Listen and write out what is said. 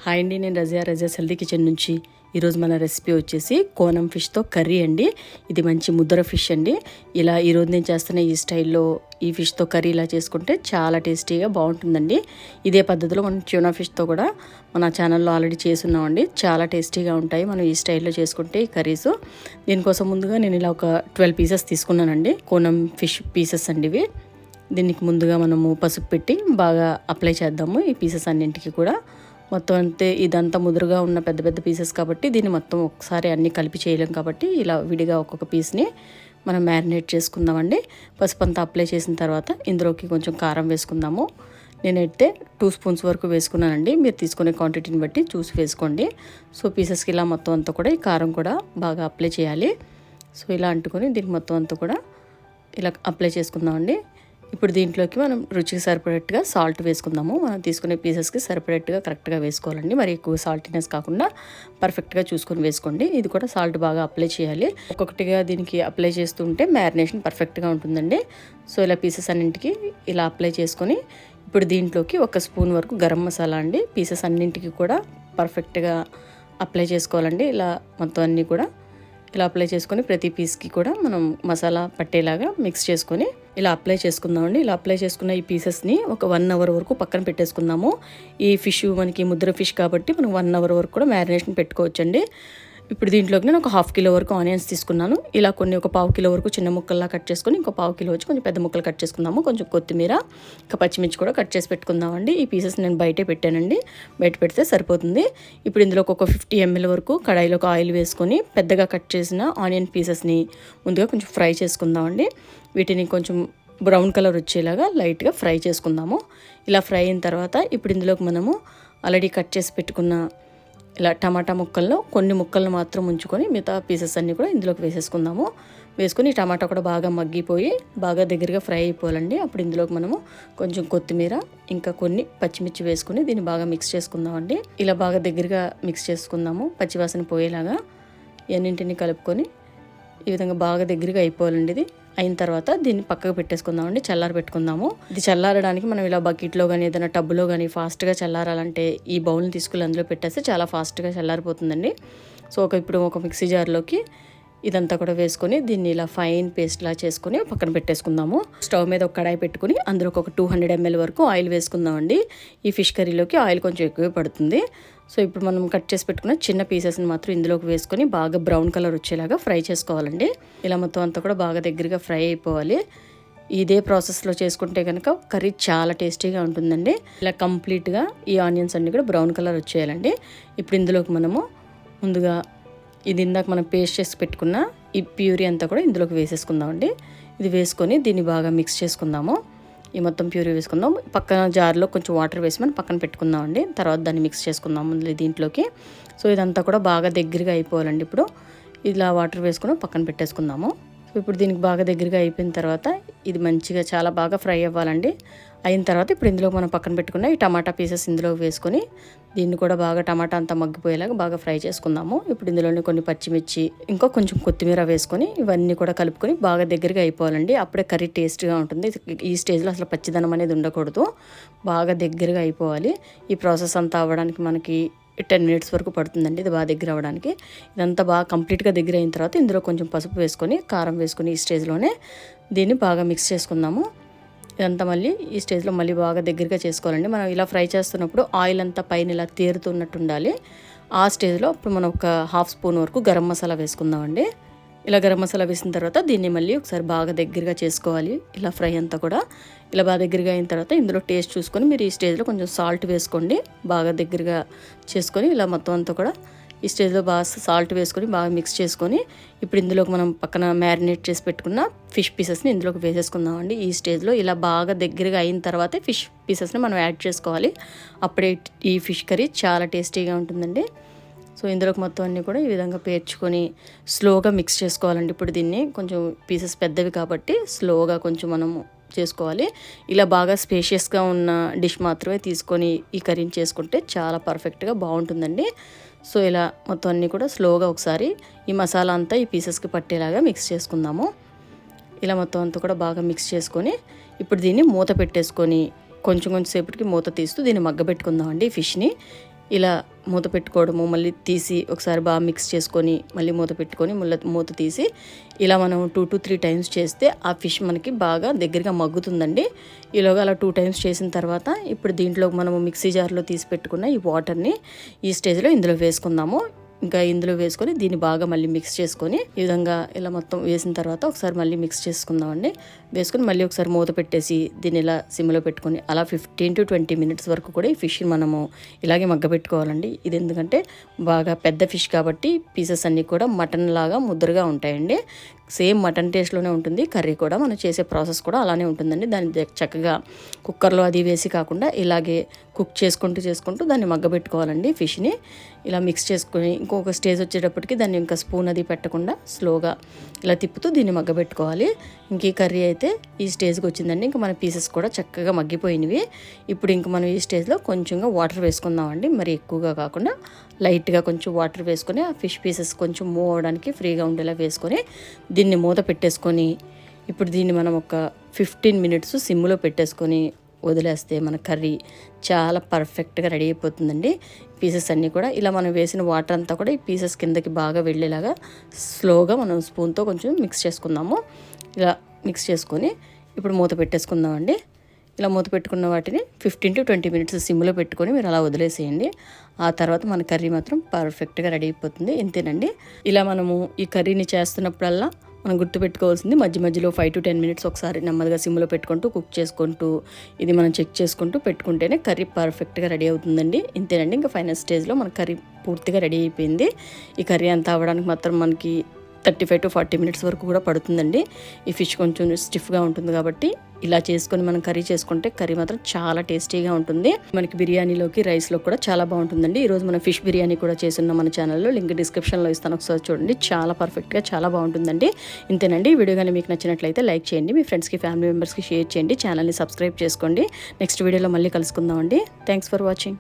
Hi అండి, నేను Razia healthy kitchen నుంచి. ఈరోజు మన రెసిపీ వచ్చేసి కోనం ఫిష్తో కర్రీ అండి. ఇది మంచి ముద్ర ఫిష్ అండి. ఇలా ఈరోజు నేను చేస్తున్న ఈ స్టైల్లో ఈ ఫిష్తో కర్రీ ఇలా చేసుకుంటే చాలా టేస్టీగా బాగుంటుందండి. ఇదే పద్ధతిలో మనం ట్యూనా ఫిష్తో కూడా మన ఛానల్లో ఆల్రెడీ చేసున్నామండి. చాలా టేస్టీగా ఉంటాయి మనం ఈ స్టైల్లో చేసుకుంటే ఈ కర్రీస్. దీనికోసం ముందుగా నేను ఇలా ఒక 12 పీసెస్ తీసుకున్నానండి. కోనం ఫిష్ పీసెస్ అండి ఇవి. దీనికి ముందుగా మనము పసుపు పెట్టి బాగా అప్లై చేద్దాము ఈ పీసెస్ అన్నింటికి కూడా. మొత్తం అంతే, ఇదంతా ముదురుగా ఉన్న పెద్ద పెద్ద పీసెస్ కాబట్టి దీన్ని మొత్తం ఒకసారి అన్నీ కలిపి చేయలేం కాబట్టి ఇలా విడిగా ఒక్కొక్క పీస్ని మనం మ్యారినేట్ చేసుకుందామండి. పసుపు అంతా అప్లై చేసిన తర్వాత ఇందులోకి కొంచెం కారం వేసుకుందాము. నేనైతే 2 స్పూన్స్ వరకు వేసుకున్నానండి. మీరు తీసుకునే క్వాంటిటీని బట్టి చూసి వేసుకోండి. సో పీసెస్కి ఇలా మొత్తం అంతా కూడా ఈ కారం కూడా బాగా అప్లై చేయాలి. సో ఇలా అంటుకొని దీనికి మొత్తం అంతా కూడా ఇలా అప్లై చేసుకుందామండి. ఇప్పుడు దీంట్లోకి మనం రుచికి సరిపడేట్టుగా సాల్ట్ వేసుకుందాము. మనం తీసుకునే పీసెస్కి సరిపడేట్టుగా కరెక్ట్గా వేసుకోవాలండి. మరి ఎక్కువ సాల్టీనెస్ కాకుండా పర్ఫెక్ట్గా చూసుకొని వేసుకోండి. ఇది కూడా సాల్ట్ బాగా అప్లై చేయాలి. ఒక్కొక్కటిగా దీనికి అప్లై చేస్తుంటే మ్యారినేషన్ పర్ఫెక్ట్గా ఉంటుందండి. సో ఇలా పీసెస్ అన్నింటికి ఇలా అప్లై చేసుకొని ఇప్పుడు దీంట్లోకి 1 స్పూన్ వరకు గరం మసాలా అండి. పీసెస్ అన్నింటికి కూడా పర్ఫెక్ట్గా అప్లై చేసుకోవాలండి. ఇలా మొత్తం అన్నీ కూడా ఇలా అప్లై చేసుకొని ప్రతి పీస్కి కూడా మనం మసాలా పట్టేలాగా మిక్స్ చేసుకొని ఇలా అప్లై చేసుకుందామండి. ఇలా అప్లై చేసుకున్న ఈ పీసెస్ని ఒక 1 అవర్ వరకు పక్కన పెట్టేసుకుందాము. ఈ ఫిష్ మనకి ముద్ర ఫిష్ కాబట్టి మనం 1 అవర్ వరకు కూడా మ్యారినేషన్ పెట్టుకోవచ్చండి. ఇప్పుడు దీంట్లోకి నేను ఒక 1/2 కిలో వరకు ఆనియన్స్ తీసుకున్నాను. ఇలా కొన్ని ఒక 1/2 కిలో వరకు చిన్న ముక్కల్లా కట్ చేసుకొని ఇంకో 1/2 కిలో వచ్చి కొంచెం పెద్ద ముక్కలు కట్ చేసుకుందాము. కొంచెం కొత్తిమీర, ఇంకా పచ్చిమిర్చి కూడా కట్ చేసి పెట్టుకుందామండి. ఈ పీసెస్ నేను బయటే పెట్టానండి, బయట పెడితే సరిపోతుంది. ఇప్పుడు ఇందులోకి ఒక 50 ml వరకు కడాయిలోకి ఆయిల్ వేసుకొని పెద్దగా కట్ చేసిన ఆనియన్ పీసెస్ని ముందుగా కొంచెం ఫ్రై చేసుకుందామండి. వీటిని కొంచెం బ్రౌన్ కలర్ వచ్చేలాగా లైట్గా ఫ్రై చేసుకుందాము. ఇలా ఫ్రై అయిన తర్వాత ఇప్పుడు ఇందులోకి మనము ఆల్రెడీ కట్ చేసి పెట్టుకున్న ఇలా టమాటా ముక్కల్లో కొన్ని ముక్కలను మాత్రం ఉంచుకొని మిగతా పీసెస్ అన్నీ కూడా ఇందులోకి వేసేసుకుందాము. వేసుకొని టమాటా కూడా బాగా మగ్గిపోయి బాగా దగ్గరగా ఫ్రై అయిపోవాలండి. అప్పుడు ఇందులోకి మనము కొంచెం కొత్తిమీర, ఇంకా కొన్ని పచ్చిమిర్చి వేసుకొని దీన్ని బాగా మిక్స్ చేసుకుందామండి. ఇలా బాగా దగ్గరగా మిక్స్ చేసుకుందాము, పచ్చివాసన పోయేలాగా ఎన్నింటిని కలుపుకొని ఈ విధంగా బాగా దగ్గరగా అయిపోవాలండి. ఇది అయిన తర్వాత దీన్ని పక్కకు పెట్టేసుకుందామండి, చల్లారి పెట్టుకుందాము. ఇది చల్లారడానికి మనం ఇలా బకెట్లో కానీ ఏదైనా టబ్బులో కానీ ఫాస్ట్గా చల్లారాలంటే ఈ బౌల్ని తీసుకుని అందులో పెట్టేస్తే చాలా ఫాస్ట్గా చల్లారిపోతుందండి. సో ఇప్పుడు ఒక మిక్సీ జార్లోకి ఇదంతా కూడా వేసుకొని దీన్ని ఇలా ఫైన్ పేస్ట్లా చేసుకొని పక్కన పెట్టేసుకుందాము. స్టవ్ మీద ఒక కడాయి పెట్టుకుని అందులోకి ఒక 200 ml వరకు ఆయిల్ వేసుకుందామండి. ఈ ఫిష్ కర్రీలోకి ఆయిల్ కొంచెం ఎక్కువే పడుతుంది. సో ఇప్పుడు మనం కట్ చేసి పెట్టుకున్న చిన్న పీసెస్ని మాత్రం ఇందులోకి వేసుకొని బాగా బ్రౌన్ కలర్ వచ్చేలాగా ఫ్రై చేసుకోవాలండి. ఇలా మొత్తం అంతా కూడా బాగా దగ్గరగా ఫ్రై అయిపోవాలి. ఇదే ప్రాసెస్లో చేసుకుంటే కనుక కర్రీ చాలా టేస్టీగా ఉంటుందండి. ఇలా కంప్లీట్గా ఈ ఆనియన్స్ అన్నీ కూడా బ్రౌన్ కలర్ వచ్చేయాలండి. ఇప్పుడు ఇందులోకి మనము ముందుగా ఇది ఇందాక మనం పేస్ట్ చేసి పెట్టుకున్న ఈ ప్యూరీ అంతా కూడా ఇందులోకి వేసేసుకుందామండి. ఇది వేసుకొని దీన్ని బాగా మిక్స్ చేసుకుందాము. ఈ మొత్తం ప్యూరీ వేసుకుందాం. పక్కన జార్లో కొంచెం వాటర్ వేసి మనం పక్కన పెట్టుకుందామండి. తర్వాత దాన్ని మిక్స్ చేసుకుందాం దీంట్లోకి. సో ఇదంతా కూడా బాగా దగ్గరగా అయిపోవాలండి. ఇప్పుడు ఇలా వాటర్ వేసుకుని పక్కన పెట్టేసుకుందాము. సో ఇప్పుడు దీనికి బాగా దగ్గరగా అయిపోయిన తర్వాత ఇది మంచిగా చాలా బాగా ఫ్రై అవ్వాలండి. అయిన తర్వాత ఇప్పుడు ఇందులో మనం పక్కన పెట్టుకున్న ఈ టమాటా పీసెస్ ఇందులో వేసుకొని దీన్ని కూడా బాగా టమాటా అంతా మగ్గిపోయేలాగా బాగా ఫ్రై చేసుకుందాము. ఇప్పుడు ఇందులోనే కొన్ని పచ్చిమిర్చి, ఇంకా కొంచెం కొత్తిమీర వేసుకొని ఇవన్నీ కూడా కలుపుకొని బాగా దగ్గరగా అయిపోవాలండి. అప్పుడే కర్రీ టేస్ట్గా ఉంటుంది. ఈ స్టేజ్లో అసలు పచ్చిదనం అనేది ఉండకూడదు, బాగా దగ్గరగా అయిపోవాలి. ఈ ప్రాసెస్ అంతా అవ్వడానికి మనకి 10 minutes వరకు పడుతుందండి. ఇది బాగా దగ్గర అవ్వడానికి. ఇదంతా బాగా కంప్లీట్గా దగ్గర అయిన తర్వాత ఇందులో కొంచెం పసుపు వేసుకొని కారం వేసుకొని ఈ స్టేజ్లోనే దీన్ని బాగా మిక్స్ చేసుకుందాము. ఇదంతా మళ్ళీ ఈ స్టేజ్లో మళ్ళీ బాగా దగ్గరగా చేసుకోవాలండి. మనం ఇలా ఫ్రై చేస్తున్నప్పుడు ఆయిల్ అంతా పైన ఇలా తేరుతున్నట్టు ఉండాలి. ఆ స్టేజ్లో ఇప్పుడు మనం ఒక 1/2 స్పూన్ వరకు గరం మసాలా వేసుకుందామండి. ఇలా గరం మసాలా వేసిన తర్వాత దీన్ని మళ్ళీ ఒకసారి బాగా దగ్గరగా చేసుకోవాలి. ఇలా ఫ్రై అంతా కూడా ఇలా బాగా దగ్గరగా అయిన తర్వాత ఇందులో టేస్ట్ చూసుకొని మీరు ఈ స్టేజ్లో కొంచెం సాల్ట్ వేసుకోండి. బాగా దగ్గరగా చేసుకొని ఇలా మొత్తం అంతా కూడా ఈ స్టేజ్లో బాగా సాల్ట్ వేసుకొని బాగా మిక్స్ చేసుకొని ఇప్పుడు ఇందులోకి మనం పక్కన మ్యారినేట్ చేసి పెట్టుకున్న ఫిష్ పీసెస్ని ఇందులోకి వేసేసుకుందామండి. ఈ స్టేజ్లో ఇలా బాగా దగ్గరగా అయిన తర్వాతే ఫిష్ పీసెస్ని మనం యాడ్ చేసుకోవాలి. అప్పుడే ఈ ఫిష్ కర్రీ చాలా టేస్టీగా ఉంటుందండి. సో ఇందులోకి మొత్తం అన్నీ కూడా ఈ విధంగా పేర్చుకొని స్లోగా మిక్స్ చేసుకోవాలండి. ఇప్పుడు దీన్ని కొంచెం పీసెస్ పెద్దవి కాబట్టి స్లోగా కొంచెం మనము చేసుకోవాలి. ఇలా బాగా స్పేషియస్గా ఉన్న డిష్ మాత్రమే తీసుకొని ఈ కర్రీని చేసుకుంటే చాలా పర్ఫెక్ట్గా బాగుంటుందండి. సో ఇలా మొత్తం అన్నీ కూడా స్లోగా ఒకసారి ఈ మసాలా అంతా ఈ పీసెస్కి పట్టేలాగా మిక్స్ చేసుకుందాము. ఇలా మొత్తం అంతా కూడా బాగా మిక్స్ చేసుకొని ఇప్పుడు దీన్ని మూత పెట్టేసుకొని కొంచెం సేపటికి మూత తీస్తూ దీన్ని మగ్గబెట్టుకుందామండి. ఫిష్ని ఇలా మూత పెట్టుకోవడము, మళ్ళీ తీసి ఒకసారి బాగా మిక్స్ చేసుకొని మళ్ళీ మూత పెట్టుకొని మూత తీసి ఇలా మనం 2 to 3 టైమ్స్ చేస్తే ఆ ఫిష్ మనకి బాగా దగ్గరగా మగ్గుతుందండి. ఈలోగా అలా 2 టైమ్స్ చేసిన తర్వాత ఇప్పుడు దీంట్లో మనము మిక్సీ జార్లో తీసి పెట్టుకున్న ఈ వాటర్ని ఈ స్టేజ్లో ఇందులో వేసుకుందాము. ఇంకా ఇందులో వేసుకొని దీన్ని బాగా మళ్ళీ మిక్స్ చేసుకొని ఈ విధంగా ఇలా మొత్తం వేసిన తర్వాత ఒకసారి మళ్ళీ మిక్స్ చేసుకుందామండి. వేసుకొని మళ్ళీ ఒకసారి మూత పెట్టేసి దీన్ని ఇలా సిమ్లో పెట్టుకొని అలా 15 to 20 మినిట్స్ వరకు కూడా ఈ ఫిష్ని మనము ఇలాగే మగ్గబెట్టుకోవాలండి. ఇది ఎందుకంటే బాగా పెద్ద ఫిష్ కాబట్టి పీసెస్ అన్నీ కూడా మటన్ లాగా ముద్దరుగా ఉంటాయండి. సేమ్ మటన్ టేస్ట్లోనే ఉంటుంది. కర్రీ కూడా మనం చేసే ప్రాసెస్ కూడా అలానే ఉంటుందండి. దాన్ని చక్కగా కుక్కర్లో అది వేసి కాకుండా ఇలాగే కుక్ చేసుకుంటూ దాన్ని మగ్గబెట్టుకోవాలండి. ఫిష్ని ఇలా మిక్స్ చేసుకొని ఇంకొక స్టేజ్ వచ్చేటప్పటికి దాన్ని ఇంకా స్పూన్ అది పెట్టకుండా స్లోగా ఇలా తిప్పుతూ దీన్ని మగ్గబెట్టుకోవాలి. ఇంక ఈ కర్రీ అయితే ఈ స్టేజ్కి వచ్చిందండి. ఇంకా మన పీసెస్ కూడా చక్కగా మగ్గిపోయినవి. ఇప్పుడు ఇంక మనం ఈ స్టేజ్లో కొంచెంగా వాటర్ వేసుకుందామండి. మరి ఎక్కువగా కాకుండా లైట్గా కొంచెం వాటర్ వేసుకొని ఆ ఫిష్ పీసెస్ కొంచెం మూవ్ అవ్వడానికి ఫ్రీగా ఉండేలా వేసుకొని దీన్ని మూత పెట్టేసుకొని ఇప్పుడు దీన్ని మనం ఒక 15 మినిట్స్ సిమ్లో పెట్టేసుకొని వదిలేస్తే మన కర్రీ చాలా పర్ఫెక్ట్గా రెడీ అయిపోతుందండి. పీసెస్ అన్నీ కూడా ఇలా మనం వేసిన వాటర్ అంతా కూడా ఈ పీసెస్ కిందకి బాగా వెళ్ళేలాగా స్లోగా మనం స్పూన్తో కొంచెం మిక్స్ చేసుకుందాము. ఇలా మిక్స్ చేసుకొని ఇప్పుడు మూత పెట్టేసుకుందామండి. ఇలా మూత పెట్టుకున్న వాటిని 15 to 20 మినిట్స్ సిమ్లో పెట్టుకొని మీరు అలా వదిలేసేయండి. ఆ తర్వాత మన కర్రీ మాత్రం పర్ఫెక్ట్గా రెడీ అయిపోతుంది. ఇంతేనండి. ఇలా మనము ఈ కర్రీని చేస్తున్నప్పుడల్లా మనం గుర్తుపెట్టుకోవాల్సింది మధ్య మధ్యలో 5 to 10 మినిట్స్ ఒకసారి నెమ్మదిగా సిమ్లో పెట్టుకుంటూ కుక్ చేసుకుంటూ ఇది మనం చెక్ చేసుకుంటూ పెట్టుకుంటేనే కర్రీ పర్ఫెక్ట్గా రెడీ అవుతుందండి. ఇంతేనండి. ఇంకా ఫైనల్ స్టేజ్లో మన కర్రీ పూర్తిగా రెడీ అయిపోయింది. ఈ కర్రీ అంతా అవ్వడానికి మాత్రం మనకి 35 to 40 మినిట్స్ వరకు కూడా పడుతుందండి. ఈ ఫిష్ కొంచెం స్టిఫ్గా ఉంటుంది కాబట్టి ఇలా చేసుకొని మనం కర్రీ చేసుకుంటే కర్రీ మాత్రం చాలా టేస్టీగా ఉంటుంది. మనకి బిర్యానీలోకి రైస్లో కూడా చాలా బాగుంటుందండి. ఈరోజు మనం ఫిష్ బిర్యానీ కూడా చేస్తున్నాం మన ఛానల్లో. లింక్ డిస్క్రిప్షన్లో ఇస్తాను, ఒకసారి చూడండి. చాలా పర్ఫెక్ట్గా చాలా బాగుంటుందండి. ఇంతేనండి. వీడియో కానీ మీకు నచ్చినట్లయితే లైక్ చేయండి, మీ ఫ్రెండ్స్కి ఫ్యామిలీ మెంబర్స్కి షేర్ చేయండి, ఛానల్ని సబ్స్క్రైబ్ చేసుకోండి. నెక్స్ట్ వీడియోలో మళ్ళీ కలుసుకుందామండి. Thanks for watching.